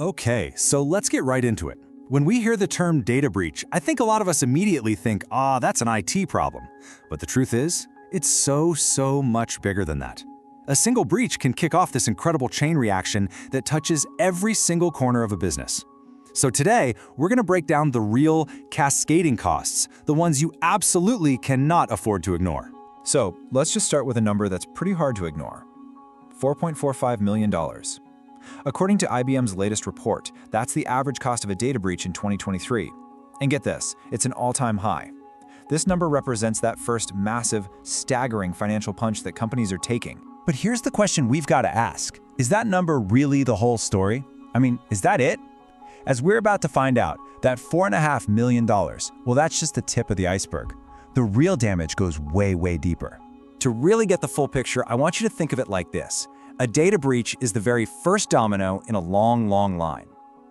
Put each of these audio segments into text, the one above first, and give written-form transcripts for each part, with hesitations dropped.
Okay, so let's get right into it. When we hear the term data breach, I think a lot of us immediately think, that's an IT problem. But the truth is, it's so much bigger than that. A single breach can kick off this incredible chain reaction that touches every single corner of a business. So today, we're going to break down the real cascading costs, the ones you absolutely cannot afford to ignore. So let's just start with a number that's pretty hard to ignore. $4.45 million. According to IBM's latest report, that's the average cost of a data breach in 2023. And get this, it's an all-time high. This number represents that first massive, staggering financial punch that companies are taking. But here's the question we've got to ask. Is that number really the whole story? I mean, is that it? As we're about to find out, that $4.5 million, well, that's just the tip of the iceberg. The real damage goes way deeper. To really get the full picture, I want you to think of it like this. A data breach is the very first domino in a long line.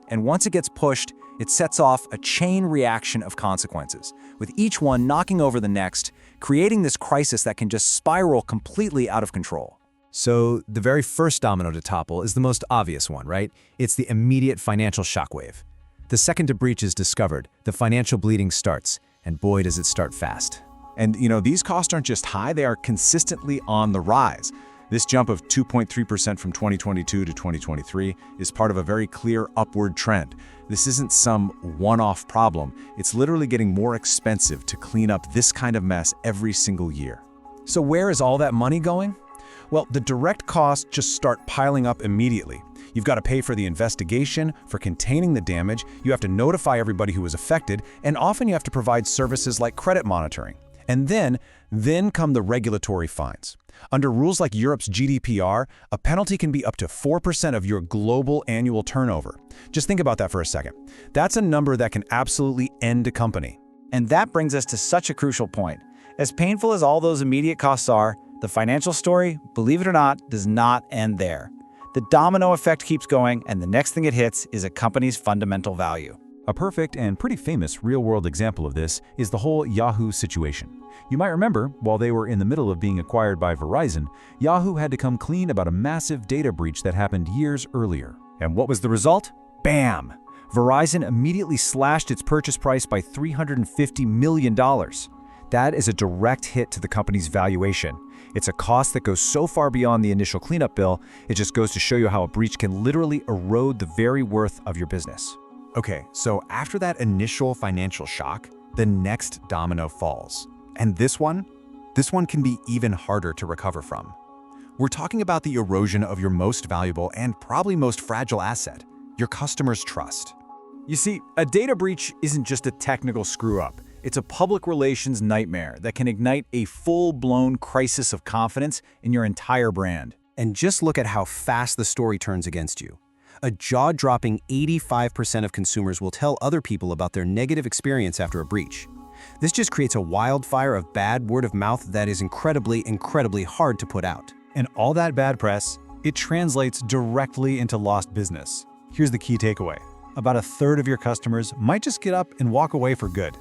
And once it gets pushed, it sets off a chain reaction of consequences, with each one knocking over the next, creating this crisis that can just spiral completely out of control. So the very first domino to topple is the most obvious one, right? It's the immediate financial shockwave. The second a breach is discovered, the financial bleeding starts, and boy does it start fast. And these costs aren't just high, they are consistently on the rise. This jump of 2.3% from 2022 to 2023 is part of a very clear upward trend. This isn't some one-off problem. It's literally getting more expensive to clean up this kind of mess every single year. So where is all that money going? Well, the direct costs just start piling up immediately. You've got to pay for the investigation, for containing the damage, you have to notify everybody who was affected, and often you have to provide services like credit monitoring. And then come the regulatory fines. Under rules like Europe's GDPR, a penalty can be up to 4% of your global annual turnover. Just think about that for a second. That's a number that can absolutely end a company. And that brings us to such a crucial point. As painful as all those immediate costs are, the financial story, believe it or not, does not end there. The domino effect keeps going, and the next thing it hits is a company's fundamental value. A perfect and pretty famous real-world example of this is the whole Yahoo situation. You might remember, while they were in the middle of being acquired by Verizon, Yahoo had to come clean about a massive data breach that happened years earlier. And what was the result? Bam! Verizon immediately slashed its purchase price by $350 million. That is a direct hit to the company's valuation. It's a cost that goes so far beyond the initial cleanup bill, it just goes to show you how a breach can literally erode the very worth of your business. Okay, so after that initial financial shock, the next domino falls. And this one can be even harder to recover from. We're talking about the erosion of your most valuable and probably most fragile asset, your customer's trust. You see, a data breach isn't just a technical screw-up. It's a public relations nightmare that can ignite a full-blown crisis of confidence in your entire brand. And just look at how fast the story turns against you. A jaw-dropping 85% of consumers will tell other people about their negative experience after a breach. This just creates a wildfire of bad word of mouth that is incredibly hard to put out. And all that bad press, it translates directly into lost business. Here's the key takeaway. About a third of your customers might just get up and walk away for good.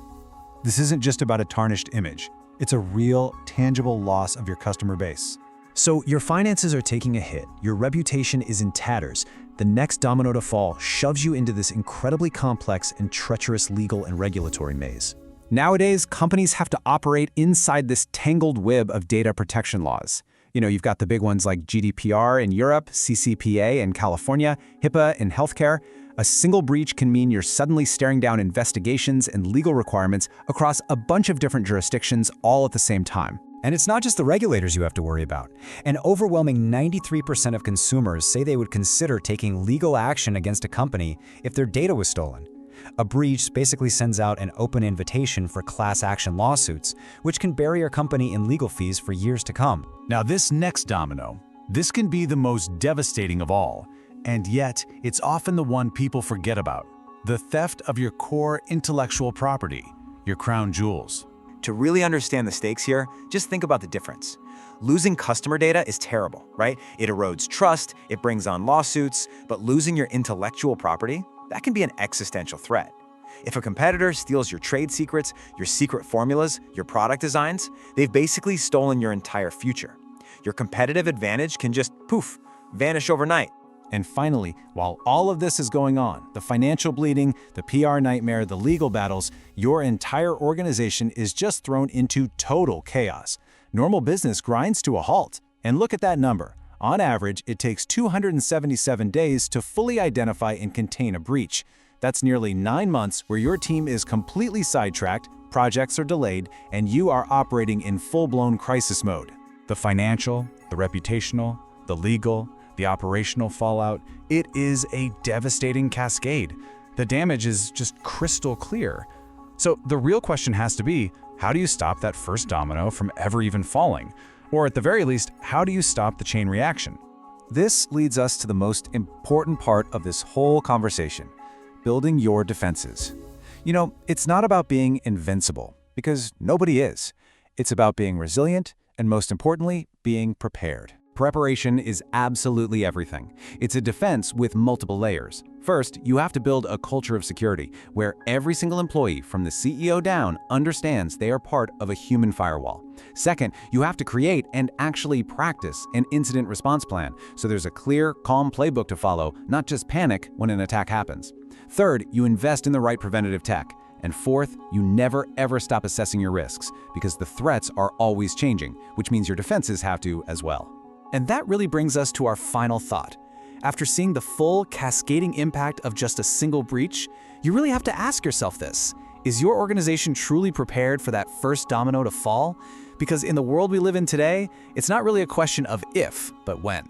This isn't just about a tarnished image. It's a real, tangible loss of your customer base. So your finances are taking a hit, your reputation is in tatters. The next domino to fall shoves you into this incredibly complex and treacherous legal and regulatory maze. Nowadays, companies have to operate inside this tangled web of data protection laws. You've got the big ones like GDPR in Europe, CCPA in California, HIPAA in healthcare. A single breach can mean you're suddenly staring down investigations and legal requirements across a bunch of different jurisdictions all at the same time. And it's not just the regulators you have to worry about. An overwhelming 93% of consumers say they would consider taking legal action against a company if their data was stolen. A breach basically sends out an open invitation for class action lawsuits, which can bury your company in legal fees for years to come. Now this next domino, this can be the most devastating of all, and yet it's often the one people forget about. The theft of your core intellectual property, your crown jewels. To really understand the stakes here, just think about the difference. Losing customer data is terrible, right? It erodes trust, it brings on lawsuits, but losing your intellectual property, that can be an existential threat. If a competitor steals your trade secrets, your secret formulas, your product designs, they've basically stolen your entire future. Your competitive advantage can just, poof, vanish overnight. And finally, while all of this is going on, the financial bleeding, the PR nightmare, the legal battles, your entire organization is just thrown into total chaos. Normal business grinds to a halt. And look at that number. On average, it takes 277 days to fully identify and contain a breach. That's nearly 9 months where your team is completely sidetracked, projects are delayed, and you are operating in full-blown crisis mode. The financial, the reputational, the legal, the operational fallout, it is a devastating cascade. The damage is just crystal clear. So the real question has to be, how do you stop that first domino from ever even falling? Or at the very least, how do you stop the chain reaction? This leads us to the most important part of this whole conversation: building your defenses. You know, it's not about being invincible, because nobody is. It's about being resilient and, most importantly, being prepared. Preparation is absolutely everything. It's a defense with multiple layers. First, you have to build a culture of security where every single employee, from the CEO down, understands they are part of a human firewall. Second, you have to create and actually practice an incident response plan so there's a clear, calm playbook to follow, not just panic when an attack happens. Third, you invest in the right preventative tech. And fourth, you never ever stop assessing your risks, because the threats are always changing, which means your defenses have to as well. And that really brings us to our final thought. After seeing the full cascading impact of just a single breach, you really have to ask yourself this: is your organization truly prepared for that first domino to fall? Because in the world we live in today, it's not really a question of if, but when.